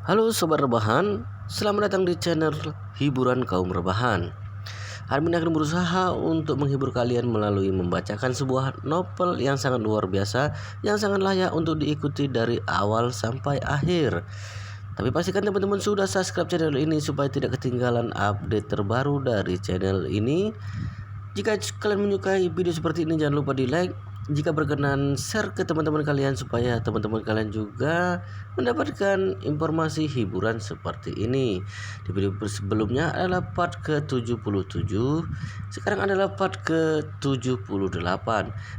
Halo Sobat Rebahan, selamat datang di channel hiburan kaum rebahan. Armin akan berusaha untuk menghibur kalian melalui membacakan sebuah novel yang sangat luar biasa, yang sangat layak untuk diikuti dari awal sampai akhir. Tapi pastikan teman-teman sudah subscribe channel ini supaya tidak ketinggalan update terbaru dari channel ini. Jika kalian menyukai video seperti ini, jangan lupa di like. Jika berkenan, share ke teman-teman kalian supaya teman-teman kalian juga mendapatkan informasi hiburan seperti ini. Di video sebelumnya adalah part ke-77, sekarang adalah part ke-78,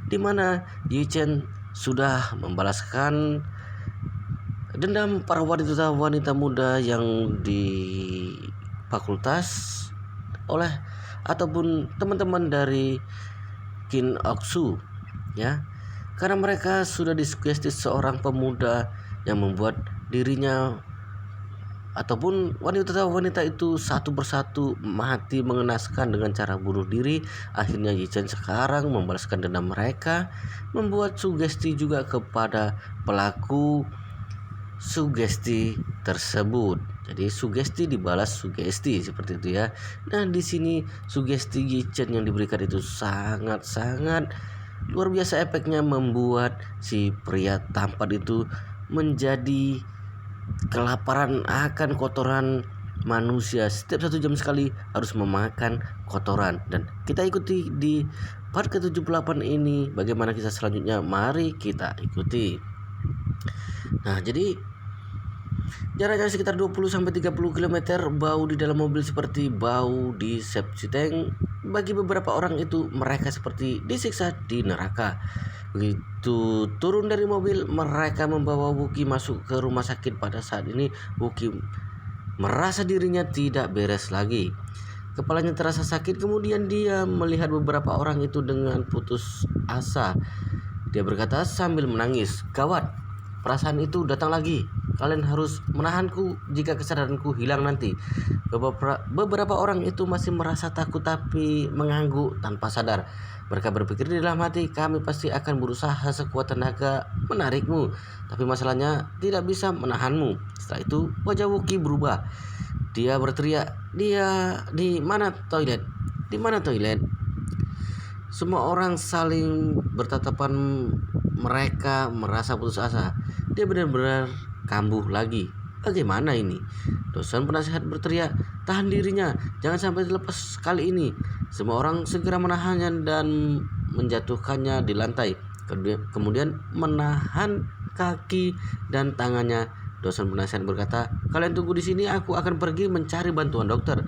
di mana Yi Chen sudah membalaskan dendam para wanita muda yang di fakultas oleh ataupun teman-teman dari Kim Ok-soo, ya, karena mereka sudah disugesti seorang pemuda yang membuat dirinya ataupun wanita itu satu persatu mati mengenaskan dengan cara bunuh diri. Akhirnya Yi Chen sekarang membalaskan dendam mereka, membuat sugesti juga kepada pelaku sugesti tersebut. Jadi sugesti dibalas sugesti, seperti itu ya. Nah, di sini sugesti Yi Chen yang diberikan itu sangat-sangat luar biasa, efeknya membuat si pria tampan itu menjadi kelaparan akan kotoran manusia. Setiap 1 jam sekali harus memakan kotoran. Dan kita ikuti di part ke-78 ini bagaimana kisah selanjutnya. Mari kita ikuti. Nah, jadi jaraknya sekitar 20-30 km. Bau di dalam mobil seperti bau di septic tank. Bagi beberapa orang itu mereka seperti disiksa di neraka. Begitu turun dari mobil, mereka membawa Wookie masuk ke rumah sakit. Pada saat ini Wookie merasa dirinya tidak beres lagi. Kepalanya terasa sakit, kemudian dia melihat beberapa orang itu dengan putus asa. Dia berkata sambil menangis, "Gawat, perasaan itu datang lagi. Kalian harus menahanku jika kesadaranku hilang nanti." Beberapa orang itu masih merasa takut tapi mengangguk tanpa sadar. Mereka berpikir di dalam hati, "Kami pasti akan berusaha sekuat tenaga menarikmu, tapi masalahnya tidak bisa menahanmu." Setelah itu wajah Wookie berubah. Dia berteriak, "Dia di mana toilet? Di mana toilet?" Semua orang saling bertatapan, mereka merasa putus asa. Dia benar-benar kambuh lagi. Bagaimana ini? Dosen penasihat berteriak, "Tahan dirinya, jangan sampai dilepas kali ini." Semua orang segera menahannya dan menjatuhkannya di lantai. Kemudian menahan kaki dan tangannya. Dosen penasihat berkata, "Kalian tunggu di sini, aku akan pergi mencari bantuan dokter."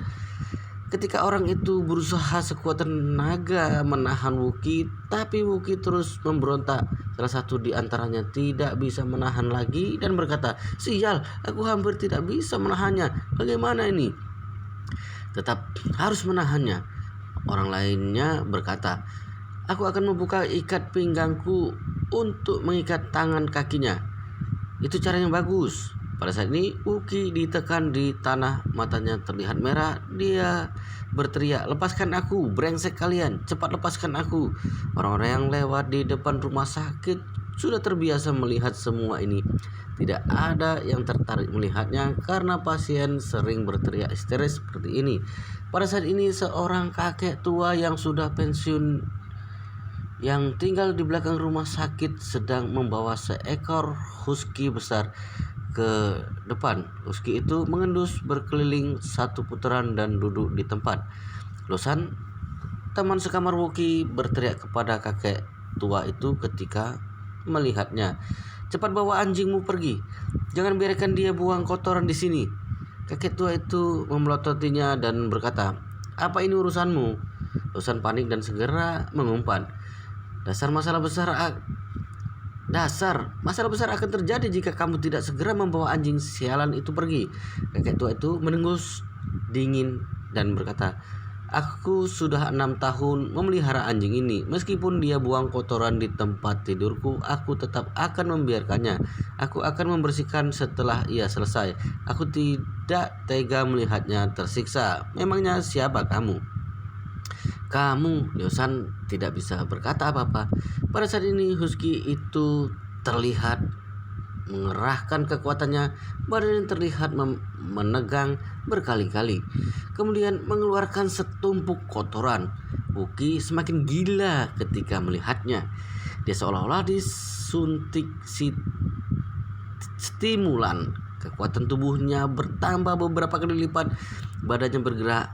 Ketika orang itu berusaha sekuat tenaga menahan Wookie, tapi Wookie terus memberontak. Salah satu di antaranya tidak bisa menahan lagi dan berkata, "Sial, aku hampir tidak bisa menahannya. Bagaimana ini?" "Tetap harus menahannya." Orang lainnya berkata, "Aku akan membuka ikat pinggangku untuk mengikat tangan kakinya. Itu cara yang bagus." Pada saat ini Wookie ditekan di tanah, matanya terlihat merah. Dia berteriak, "Lepaskan aku, brengsek kalian, cepat lepaskan aku." Orang-orang yang lewat di depan rumah sakit sudah terbiasa melihat semua ini. Tidak ada yang tertarik melihatnya karena pasien sering berteriak histeris seperti ini. Pada saat ini seorang kakek tua yang sudah pensiun yang tinggal di belakang rumah sakit sedang membawa seekor husky besar ke depan. Husky itu mengendus berkeliling satu putaran dan duduk di tempat. Losan, teman sekamar Wookie, berteriak kepada kakek tua itu ketika melihatnya, "Cepat bawa anjingmu pergi. Jangan biarkan dia buang kotoran di sini." Kakek tua itu memelototinya dan berkata, "Apa ini urusanmu?" Losan panik dan segera mengumpat, Masalah besar akan terjadi jika kamu tidak segera membawa anjing sialan itu pergi." Kakek tua itu menengus dingin dan berkata, "Aku sudah 6 tahun memelihara anjing ini. Meskipun dia buang kotoran di tempat tidurku, aku tetap akan membiarkannya. Aku akan membersihkan setelah ia selesai. Aku tidak tega melihatnya tersiksa. Memangnya siapa kamu?" "Kamu." Yosan tidak bisa berkata apa-apa. Pada saat ini husky itu terlihat mengerahkan kekuatannya, badannya terlihat menegang berkali-kali, kemudian mengeluarkan setumpuk kotoran. Wuki semakin gila ketika melihatnya. Dia seolah-olah disuntik stimulan. Kekuatan tubuhnya bertambah beberapa kali lipat, badannya bergerak.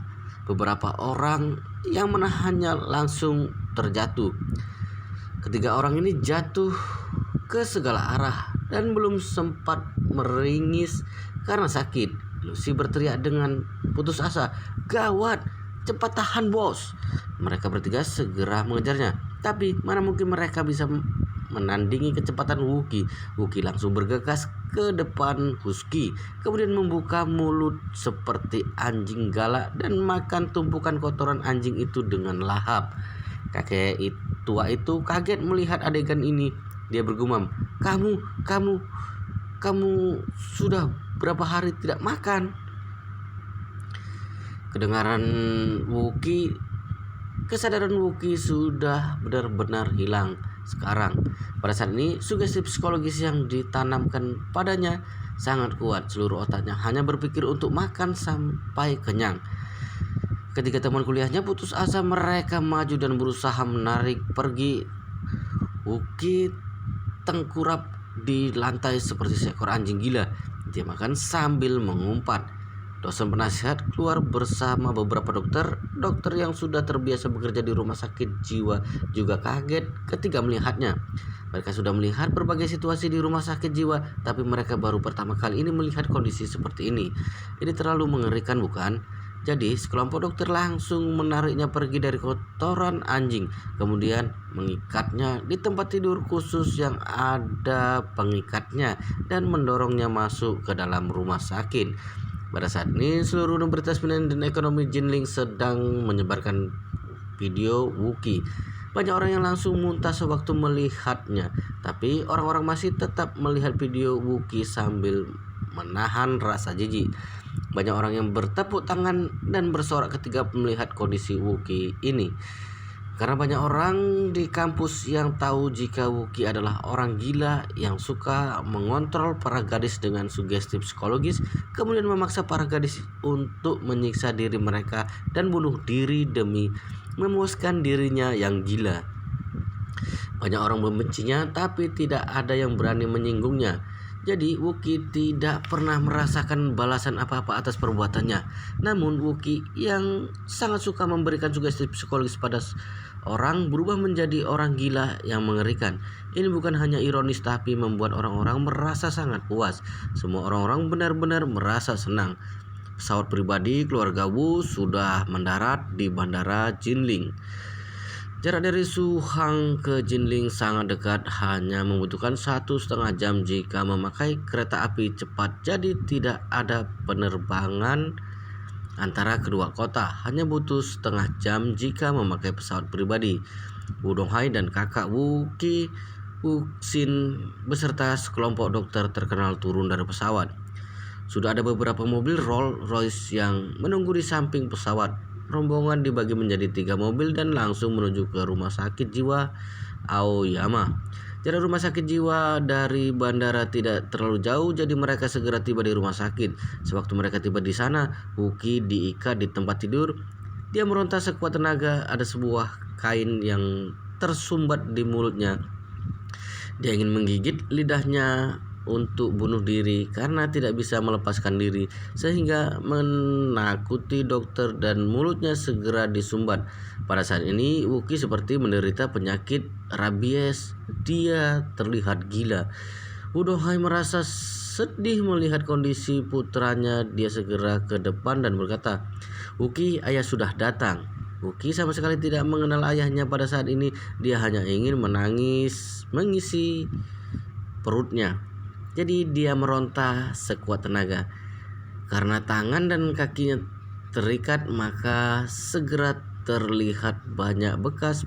Beberapa orang yang menahannya langsung terjatuh. Ketiga orang ini jatuh ke segala arah dan belum sempat meringis karena sakit. Lucy berteriak dengan putus asa, "Gawat, cepat tahan bos!" Mereka bertiga segera mengejarnya, tapi mana mungkin mereka bisa menandingi kecepatan Wuki. Wuki langsung bergegas ke depan Husky, kemudian membuka mulut seperti anjing galak dan makan tumpukan kotoran anjing itu dengan lahap. Kakek tua itu kaget melihat adegan ini. Dia bergumam, kamu sudah berapa hari tidak makan?" Kesadaran Wuki sudah benar-benar hilang. Sekarang, pada saat ini, sugesti psikologis yang ditanamkan padanya sangat kuat. Seluruh otaknya hanya berpikir untuk makan sampai kenyang. Ketika teman kuliahnya putus asa, mereka maju dan berusaha menarik pergi. Wuki tengkurap di lantai seperti seekor anjing gila. Dia makan sambil mengumpat. Dosen penasihat keluar bersama beberapa dokter yang sudah terbiasa bekerja di rumah sakit jiwa juga kaget ketika melihatnya. Mereka sudah melihat berbagai situasi di rumah sakit jiwa, tapi mereka baru pertama kali ini melihat kondisi seperti ini. Ini terlalu mengerikan, bukan? Jadi sekelompok dokter langsung menariknya pergi dari kotoran anjing, kemudian mengikatnya di tempat tidur khusus yang ada pengikatnya dan mendorongnya masuk ke dalam rumah sakit. Pada saat ini seluruh Universitas Pendidikan dan Ekonomi Jinling sedang menyebarkan video Wuki. Banyak orang yang langsung muntah sewaktu melihatnya, tapi orang-orang masih tetap melihat video Wuki sambil menahan rasa jijik. Banyak orang yang bertepuk tangan dan bersorak ketika melihat kondisi Wuki ini. Karena banyak orang di kampus yang tahu jika Wuki adalah orang gila yang suka mengontrol para gadis dengan sugesti psikologis, kemudian memaksa para gadis untuk menyiksa diri mereka dan bunuh diri demi memuaskan dirinya yang gila. Banyak orang membencinya, tapi tidak ada yang berani menyinggungnya. Jadi Wuki tidak pernah merasakan balasan apa-apa atas perbuatannya. Namun Wuki yang sangat suka memberikan sugesti psikologis pada orang berubah menjadi orang gila yang mengerikan. Ini bukan hanya ironis tapi membuat orang-orang merasa sangat puas. Semua orang-orang benar-benar merasa senang. Pesawat pribadi keluarga Wu sudah mendarat di Bandara Jinling. Jarak dari Suhang ke Jinling sangat dekat, hanya membutuhkan 1,5 jam jika memakai kereta api cepat. Jadi tidak ada penerbangan antara kedua kota, hanya butuh setengah jam jika memakai pesawat pribadi. Wu Donghai dan kakak Wuki Wuxin beserta sekelompok dokter terkenal turun dari pesawat. Sudah ada beberapa mobil Rolls Royce yang menunggu di samping pesawat. Rombongan dibagi menjadi 3 mobil dan langsung menuju ke rumah sakit jiwa Aoyama. Jarak rumah sakit jiwa dari bandara tidak terlalu jauh, jadi mereka segera tiba di rumah sakit. Sewaktu mereka tiba di sana, Wuki diikat di tempat tidur. Dia meronta sekuat tenaga. Ada sebuah kain yang tersumbat di mulutnya. Dia ingin menggigit lidahnya untuk bunuh diri karena tidak bisa melepaskan diri, sehingga menakuti dokter dan mulutnya segera disumbat. Pada saat ini Wuki seperti menderita penyakit rabies. Dia terlihat gila. Wu Donghai merasa sedih melihat kondisi putranya. Dia segera ke depan dan berkata, "Wuki, ayah sudah datang." Wuki sama sekali tidak mengenal ayahnya pada saat ini. Dia hanya ingin menangis, mengisi perutnya. Jadi dia meronta sekuat tenaga. Karena tangan dan kakinya terikat, maka segera terlihat banyak bekas,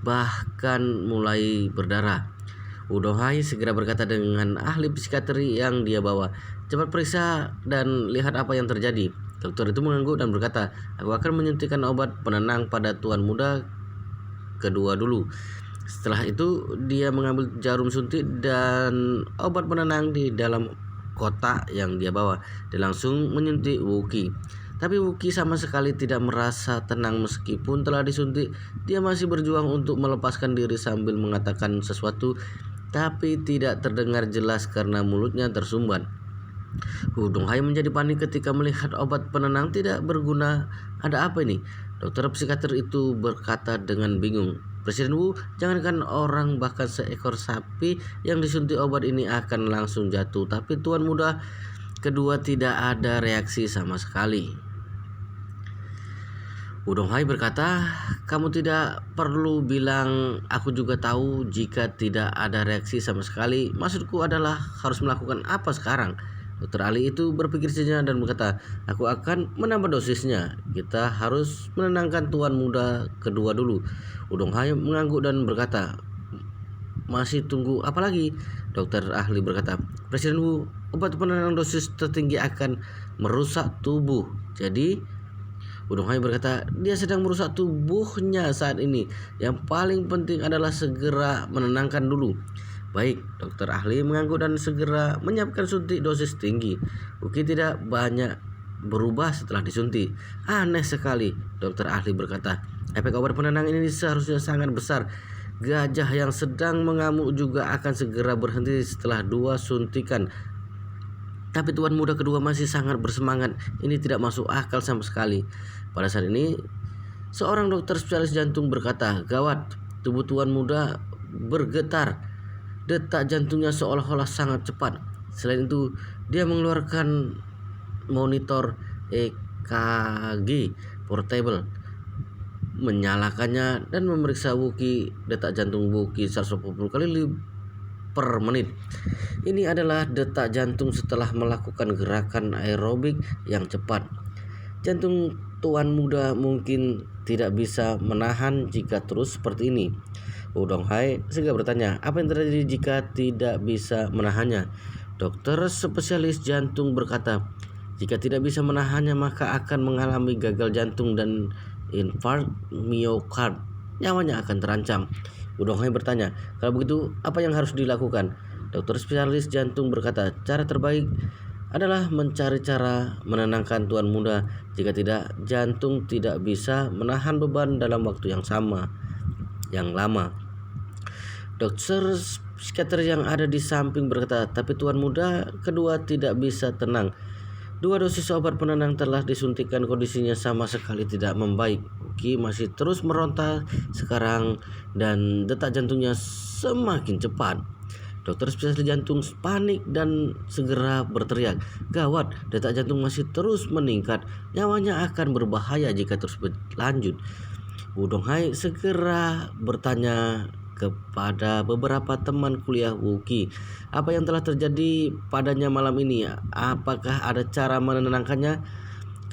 bahkan mulai berdarah. Wu Donghai segera berkata dengan ahli psikiatri yang dia bawa, "Cepat periksa dan lihat apa yang terjadi." Dokter itu mengangguk dan berkata, "Aku akan menyuntikkan obat penenang pada tuan muda kedua dulu." Setelah itu dia mengambil jarum suntik dan obat penenang di dalam kotak yang dia bawa dan langsung menyuntik Wookie. Tapi Wookie sama sekali tidak merasa tenang meskipun telah disuntik. Dia masih berjuang untuk melepaskan diri sambil mengatakan sesuatu, tapi tidak terdengar jelas karena mulutnya tersumbat. Donghai menjadi panik ketika melihat obat penenang tidak berguna. Ada apa ini? Dokter psikiater itu berkata dengan bingung. Presiden Wu, jangankan orang, bahkan seekor sapi yang disuntik obat ini akan langsung jatuh. Tapi tuan muda kedua tidak ada reaksi sama sekali. Donghai berkata, kamu tidak perlu bilang, aku juga tahu jika tidak ada reaksi sama sekali. Maksudku adalah harus melakukan apa sekarang? Dokter Ali itu berpikir sejenak dan berkata, aku akan menambah dosisnya. Kita harus menenangkan tuan muda kedua dulu. Donghai mengangguk dan berkata, masih tunggu apa lagi? Dokter ahli berkata, Presiden Wu, obat penenang dosis tertinggi akan merusak tubuh. Jadi Donghai berkata, dia sedang merusak tubuhnya saat ini. Yang paling penting adalah segera menenangkan dulu. Baik, dokter ahli mengangguk dan segera menyiapkan suntik dosis tinggi. Wookie tidak banyak berubah setelah disuntik. Aneh sekali, dokter ahli berkata. Efek obat penenang ini seharusnya sangat besar. Gajah yang sedang mengamuk juga akan segera berhenti setelah 2 suntikan. Tapi tuan muda kedua masih sangat bersemangat. Ini tidak masuk akal sama sekali. Pada saat ini, seorang dokter spesialis jantung berkata, gawat, tubuh tuan muda bergetar. Detak jantungnya seolah-olah sangat cepat. Selain itu, dia mengeluarkan monitor EKG portable, menyalakannya dan memeriksa Wookie. Detak jantung Wookie 180 kali per menit. Ini adalah detak jantung setelah melakukan gerakan aerobik yang cepat. Jantung tuan muda mungkin tidak bisa menahan jika terus seperti ini. Donghai segera bertanya, apa yang terjadi jika tidak bisa menahannya? Dokter spesialis jantung berkata, jika tidak bisa menahannya maka akan mengalami gagal jantung dan infark miokard. Nyawanya akan terancam. Donghai bertanya, kalau begitu apa yang harus dilakukan? Dokter spesialis jantung berkata, cara terbaik adalah mencari cara menenangkan tuan muda. Jika tidak, jantung tidak bisa menahan beban dalam waktu yang lama. Dokter psikiater yang ada di samping berkata, tapi tuan muda kedua tidak bisa tenang. 2 dosis obat penenang telah disuntikkan, kondisinya sama sekali tidak membaik. Wookie masih terus meronta sekarang dan detak jantungnya semakin cepat. Dokter spesialis jantung panik dan segera berteriak, gawat, detak jantung masih terus meningkat. Nyawanya akan berbahaya jika terus berlanjut. Donghai segera bertanya kepada beberapa teman kuliah Wookie, apa yang telah terjadi padanya malam ini? Apakah ada cara menenangkannya?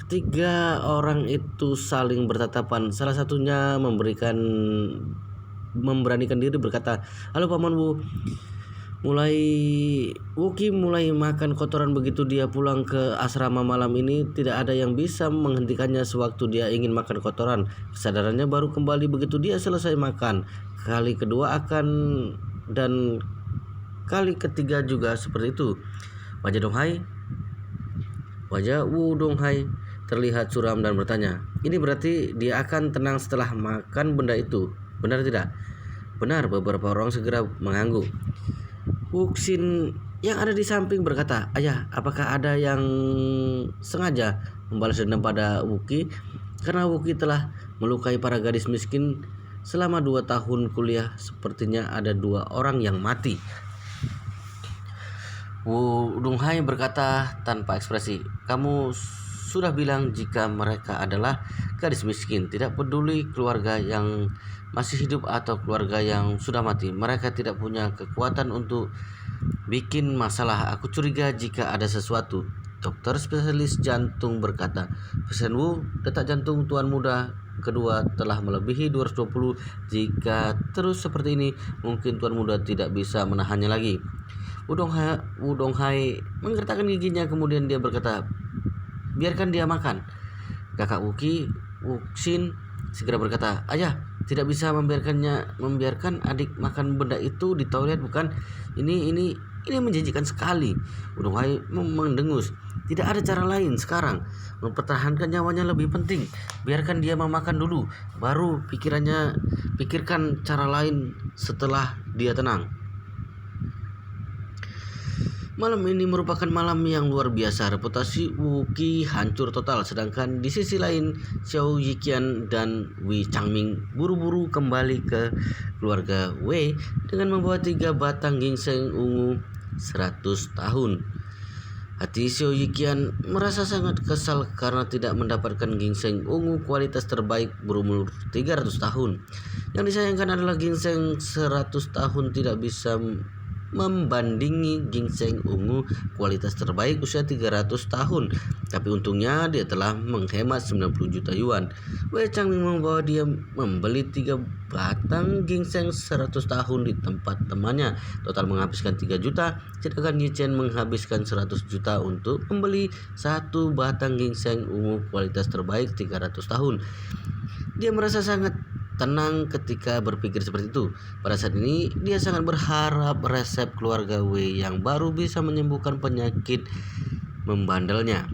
Ketiga orang itu saling bertatapan. Salah satunya memberanikan diri berkata, halo Paman Wu. Wookie mulai makan kotoran begitu dia pulang ke asrama malam ini. Tidak ada yang bisa menghentikannya sewaktu dia ingin makan kotoran. Kesadarannya baru kembali begitu dia selesai makan. Kali kedua akan dan kali ketiga juga seperti itu. Wajah Wu Donghai terlihat suram dan bertanya, ini berarti dia akan tenang setelah makan benda itu, benar tidak? Benar, beberapa orang segera mengangguk. Wuxin yang ada di samping berkata, ayah, apakah ada yang sengaja membalas dendam pada Wookie? Karena Wookie telah melukai para gadis miskin selama 2 tahun kuliah. Sepertinya ada 2 orang yang mati. Donghai berkata tanpa ekspresi, kamu sudah bilang jika mereka adalah gadis miskin, tidak peduli keluarga yang masih hidup atau keluarga yang sudah mati, mereka tidak punya kekuatan untuk bikin masalah. Aku curiga jika ada sesuatu. Dokter spesialis jantung berkata, Presiden Wu, detak jantung tuan muda kedua telah melebihi 220. Jika terus seperti ini, mungkin tuan muda tidak bisa menahannya lagi. Donghai menggertakkan giginya, kemudian dia berkata, biarkan dia makan. Kakak Wuxin segera berkata, ayah, Tidak bisa membiarkan adik makan benda itu di toilet, bukan? Ini menjanjikan sekali. Udah mendengus. Tidak ada cara lain sekarang. Mempertahankan nyawanya lebih penting. Biarkan dia memakan dulu, baru pikirkan cara lain setelah dia tenang. Malam ini merupakan malam yang luar biasa. Reputasi Wuki hancur total. Sedangkan di sisi lain, Xiao Yiqian dan Wei Changming buru-buru kembali ke keluarga Wei dengan membawa 3 batang ginseng ungu 100 tahun. Hati Xiao Yiqian merasa sangat kesal karena tidak mendapatkan ginseng ungu kualitas terbaik berumur 300 tahun. Yang disayangkan adalah ginseng 100 tahun tidak bisa membandingi ginseng ungu kualitas terbaik usia 300 tahun. Tapi untungnya dia telah menghemat 90 juta yuan. Wei Changming membawa dia membeli 3 batang ginseng 100 tahun di tempat temannya. Total menghabiskan 3 juta, sedangkan Yi Chen menghabiskan 100 juta untuk membeli 1 batang ginseng ungu kualitas terbaik 300 tahun. Dia merasa sangat tenang ketika berpikir seperti itu. Pada saat ini dia sangat berharap resep keluarga Wei yang baru bisa menyembuhkan penyakit membandelnya.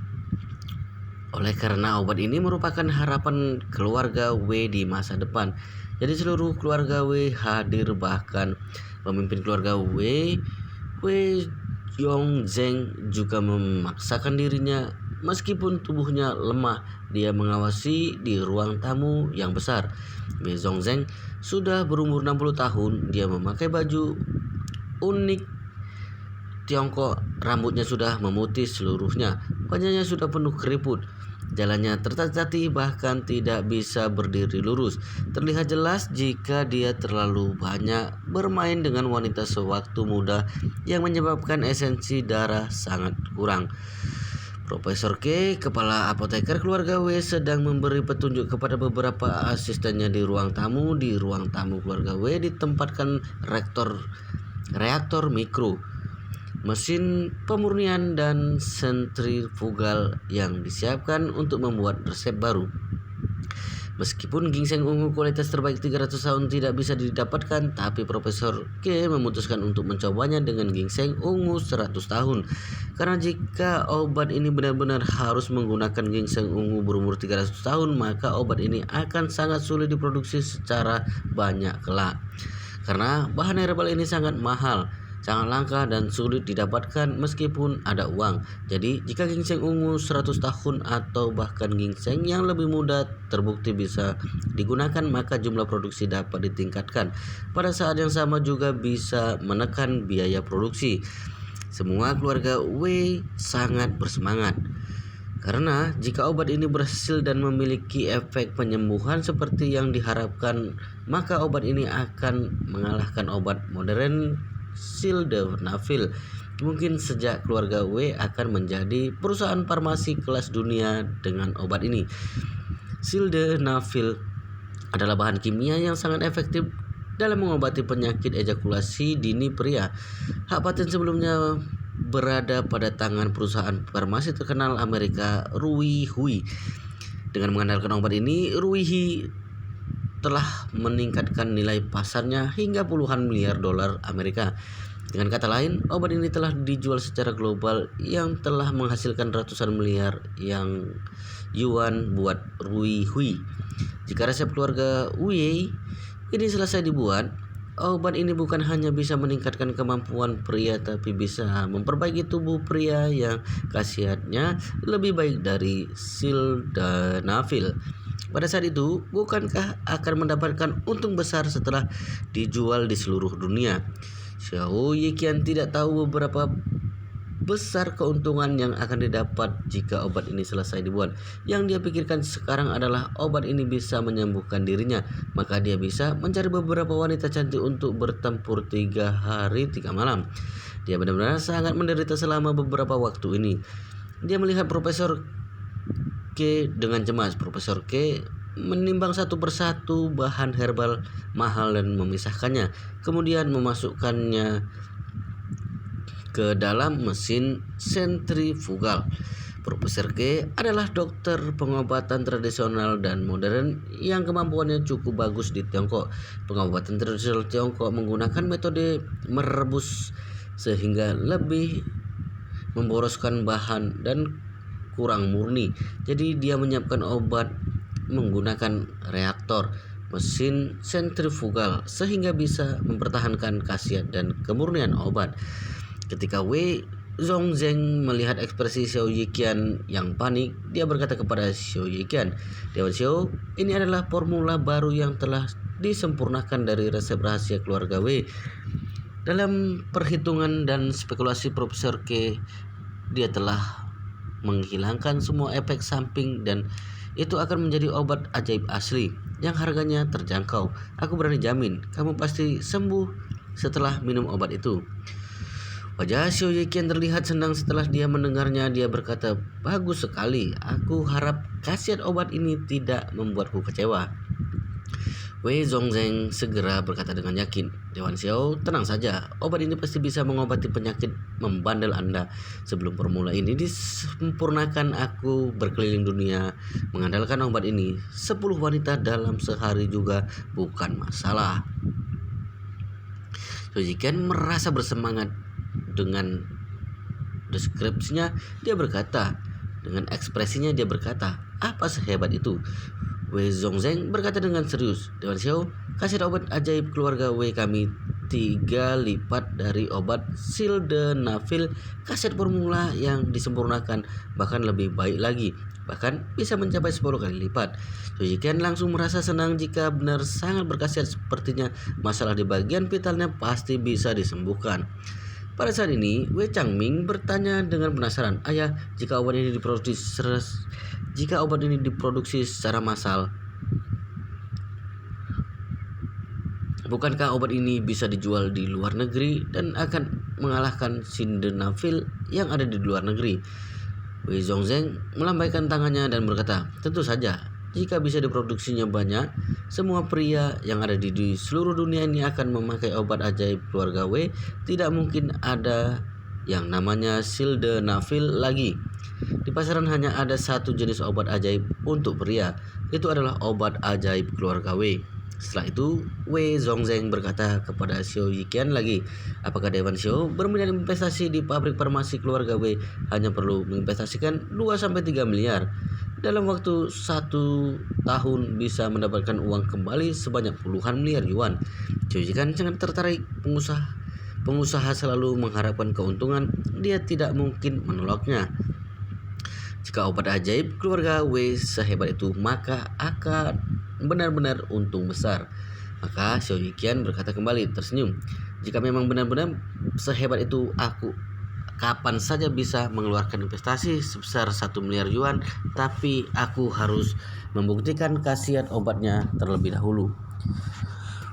Oleh karena obat ini merupakan harapan keluarga Wei di masa depan. Jadi seluruh keluarga Wei hadir, bahkan pemimpin keluarga Wei Yongzheng juga memaksakan dirinya. Meskipun tubuhnya lemah, dia mengawasi di ruang tamu yang besar. Wei Zhongzheng sudah berumur 60 tahun. Dia memakai baju unik Tiongkok. Rambutnya sudah memutih seluruhnya. Wajahnya sudah penuh keriput. Jalannya tertatih, bahkan tidak bisa berdiri lurus. Terlihat jelas jika dia terlalu banyak bermain dengan wanita sewaktu muda yang menyebabkan esensi darah sangat kurang. Profesor K, kepala apoteker keluarga W, sedang memberi petunjuk kepada beberapa asistennya di ruang tamu. Di ruang tamu keluarga W ditempatkan reaktor mikro, mesin pemurnian dan sentrifugal yang disiapkan untuk membuat resep baru. Meskipun ginseng ungu kualitas terbaik 300 tahun tidak bisa didapatkan, tapi Profesor K memutuskan untuk mencobanya dengan ginseng ungu 100 tahun. Karena jika obat ini benar-benar harus menggunakan ginseng ungu berumur 300 tahun, maka obat ini akan sangat sulit diproduksi secara banyak kelak. Karena bahan herbal ini sangat mahal, sangat langka dan sulit didapatkan meskipun ada uang. Jadi jika ginseng ungu 100 tahun atau bahkan ginseng yang lebih muda terbukti bisa digunakan, maka jumlah produksi dapat ditingkatkan. Pada saat yang sama juga bisa menekan biaya produksi. Semua keluarga Wei sangat bersemangat. Karena jika obat ini berhasil dan memiliki efek penyembuhan seperti yang diharapkan, maka obat ini akan mengalahkan obat modern Sildenafil. Mungkin sejak keluarga W akan menjadi perusahaan farmasi kelas dunia dengan obat ini. Sildenafil adalah bahan kimia yang sangat efektif dalam mengobati penyakit ejakulasi dini pria. Hak paten sebelumnya berada pada tangan perusahaan farmasi terkenal Amerika, Ruihui. Dengan mengandalkan obat ini, Ruihui telah meningkatkan nilai pasarnya hingga puluhan miliar dolar Amerika. Dengan kata lain, obat ini telah dijual secara global yang telah menghasilkan ratusan miliar yang yuan buat Ruihui. Jika resep keluarga Wei ini selesai dibuat, obat ini bukan hanya bisa meningkatkan kemampuan pria, tapi bisa memperbaiki tubuh pria yang khasiatnya lebih baik dari Sildenafil. Pada saat itu, bukankah akan mendapatkan untung besar setelah dijual di seluruh dunia? Xiao Yiqian tidak tahu beberapa besar keuntungan yang akan didapat jika obat ini selesai dibuat. Yang dia pikirkan sekarang adalah obat ini bisa menyembuhkan dirinya. Maka dia bisa mencari beberapa wanita cantik untuk bertempur 3 hari 3 malam. Dia benar-benar sangat menderita selama beberapa waktu ini. Dia melihat Profesor K dengan cemas. Profesor K menimbang satu persatu bahan herbal mahal dan memisahkannya, kemudian memasukkannya ke dalam mesin sentrifugal. Profesor K adalah dokter pengobatan tradisional dan modern yang kemampuannya cukup bagus di Tiongkok. Pengobatan tradisional Tiongkok menggunakan metode merebus sehingga lebih memboroskan bahan dan kurang murni. Jadi dia menyiapkan obat menggunakan reaktor mesin sentrifugal sehingga bisa mempertahankan khasiat dan kemurnian obat. Ketika Wei Zhongzheng melihat ekspresi Xiao Yiqian yang panik, dia berkata kepada Xiao Yiqian, "Dewan Xiao, ini adalah formula baru yang telah disempurnakan dari resep rahasia keluarga Wei. Dalam perhitungan dan spekulasi Profesor K, dia telah menghilangkan semua efek samping dan itu akan menjadi obat ajaib asli yang harganya terjangkau. Aku berani jamin, kamu pasti sembuh setelah minum obat itu." Wajah Xiao Yiqian terlihat senang setelah dia mendengarnya. Dia berkata, "Bagus sekali. Aku harap khasiat obat ini tidak membuatku kecewa." Wei Zhongzheng segera berkata dengan yakin, "Dewan Xiao, tenang saja. Obat ini pasti bisa mengobati penyakit membandel Anda. Sebelum formula ini disempurnakan, aku berkeliling dunia mengandalkan obat ini. 10 wanita dalam sehari juga bukan masalah." Xiao Yiqian merasa bersemangat dengan deskripsinya. Dengan ekspresinya dia berkata, "Apa sehebat itu?" Wei Zhongzheng berkata dengan serius, "Dewan Xiao, khasiat obat ajaib keluarga Wei kami 3 lipat dari obat sildenafil. Khasiat formula yang disempurnakan bahkan lebih baik lagi, bahkan bisa mencapai 10 kali lipat." Xiao Yiqian langsung merasa senang. Jika benar sangat berkhasiat sepertinya, masalah di bagian vitalnya pasti bisa disembuhkan. Pada saat ini, Wei Changming bertanya dengan penasaran, "Ayah, jika obat ini diproduksi secara massal, bukankah obat ini bisa dijual di luar negeri dan akan mengalahkan sildenafil yang ada di luar negeri?" Wei Zhongzheng melambaikan tangannya dan berkata, "Tentu saja. Jika bisa diproduksinya banyak, semua pria yang ada di seluruh dunia ini akan memakai obat ajaib keluarga Wei. Tidak mungkin ada yang namanya sildenafil lagi. Di pasaran hanya ada satu jenis obat ajaib untuk pria. Itu adalah obat ajaib keluarga Wei." Setelah itu, Wei Zhongzheng berkata kepada Xiao Yiqian lagi, "Apakah Dewan Xiao berminat investasi di pabrik farmasi keluarga Wei? Hanya perlu menginvestasikan 2-3 miliar. Dalam waktu 1 tahun bisa mendapatkan uang kembali sebanyak puluhan miliar yuan." Xiao Yiqian sangat tertarik. Pengusaha selalu mengharapkan keuntungan. Dia tidak mungkin menolaknya. Jika obat ajaib keluarga Wei sehebat itu, maka akan benar-benar untung besar. Maka Xiao Yiqian berkata kembali tersenyum, "Jika memang benar-benar sehebat itu, aku kapan saja bisa mengeluarkan investasi sebesar 1 miliar yuan, tapi aku harus membuktikan khasiat obatnya terlebih dahulu."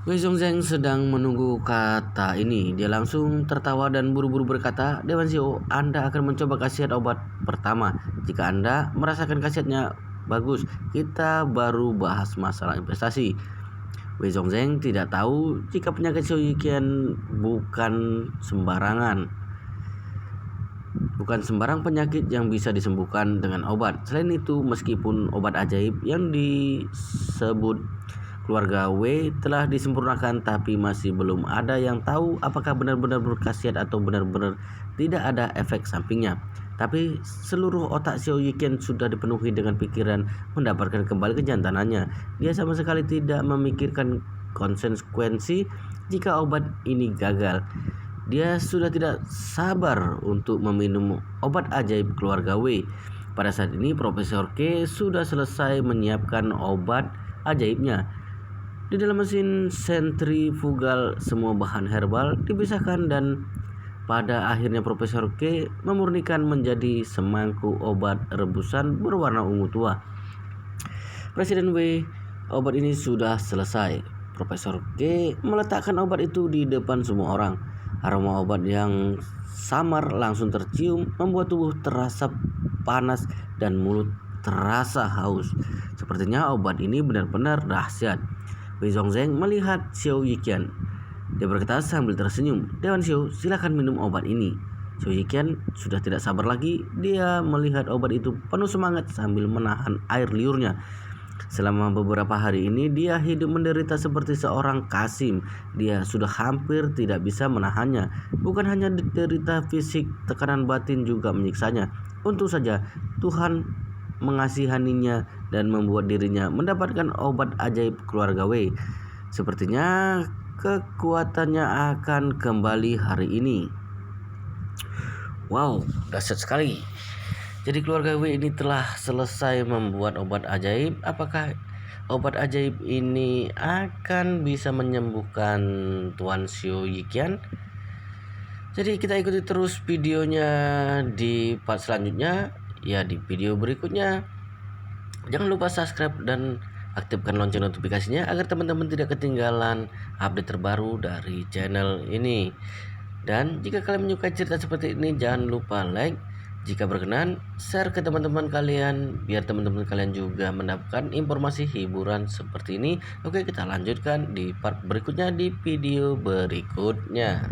Wei Zhongzheng sedang menunggu kata ini. Dia langsung tertawa dan buru-buru berkata, "Dewan Xiao, Anda akan mencoba khasiat obat pertama. Jika Anda merasakan khasiatnya bagus, kita baru bahas masalah investasi." Wei Zhongzheng tidak tahu jika penyakit Xiao Yiqian bukan sembarang penyakit yang bisa disembuhkan dengan obat. Selain itu, meskipun obat ajaib yang disebut keluarga Wei telah disempurnakan, tapi masih belum ada yang tahu apakah benar-benar berkhasiat atau benar-benar tidak ada efek sampingnya. Tapi seluruh otak Xiao Yiqian sudah dipenuhi dengan pikiran mendapatkan kembali kejantanannya. Dia sama sekali tidak memikirkan konsekuensi jika obat ini gagal. Dia sudah tidak sabar untuk meminum obat ajaib keluarga Wei. Pada saat ini, Profesor K sudah selesai menyiapkan obat ajaibnya. Di dalam mesin sentrifugal, semua bahan herbal dipisahkan dan pada akhirnya Profesor K memurnikan menjadi semangkuk obat rebusan berwarna ungu tua. "Presiden Wei, obat ini sudah selesai." Profesor K meletakkan obat itu di depan semua orang. Aroma obat yang samar langsung tercium, membuat tubuh terasa panas dan mulut terasa haus. Sepertinya obat ini benar-benar dahsyat. Wei Zhongzheng melihat Xiao Yiqian. Dia berkata sambil tersenyum, "Dewan Xiao, silakan minum obat ini." Soyikian sudah tidak sabar lagi. Dia melihat obat itu penuh semangat sambil menahan air liurnya. Selama beberapa hari ini dia hidup menderita seperti seorang Kasim. Dia sudah hampir tidak bisa menahannya. Bukan hanya derita fisik, tekanan batin juga menyiksanya. Untung saja Tuhan mengasihaninya dan membuat dirinya mendapatkan obat ajaib keluarga Wei. Sepertinya kekuatannya akan kembali hari ini. Wow, dahsyat sekali. Jadi keluarga W ini telah selesai membuat obat ajaib. Apakah obat ajaib ini akan bisa menyembuhkan Tuan Xiao Yikian? Jadi kita ikuti terus videonya di part selanjutnya. Ya, di video berikutnya. Jangan lupa subscribe dan aktifkan lonceng notifikasinya agar teman-teman tidak ketinggalan update terbaru dari channel ini. Dan jika kalian menyukai cerita seperti ini, jangan lupa like. Jika berkenan, share ke teman-teman kalian biar teman-teman kalian juga mendapatkan informasi hiburan seperti ini. Oke, kita lanjutkan di part berikutnya di video berikutnya.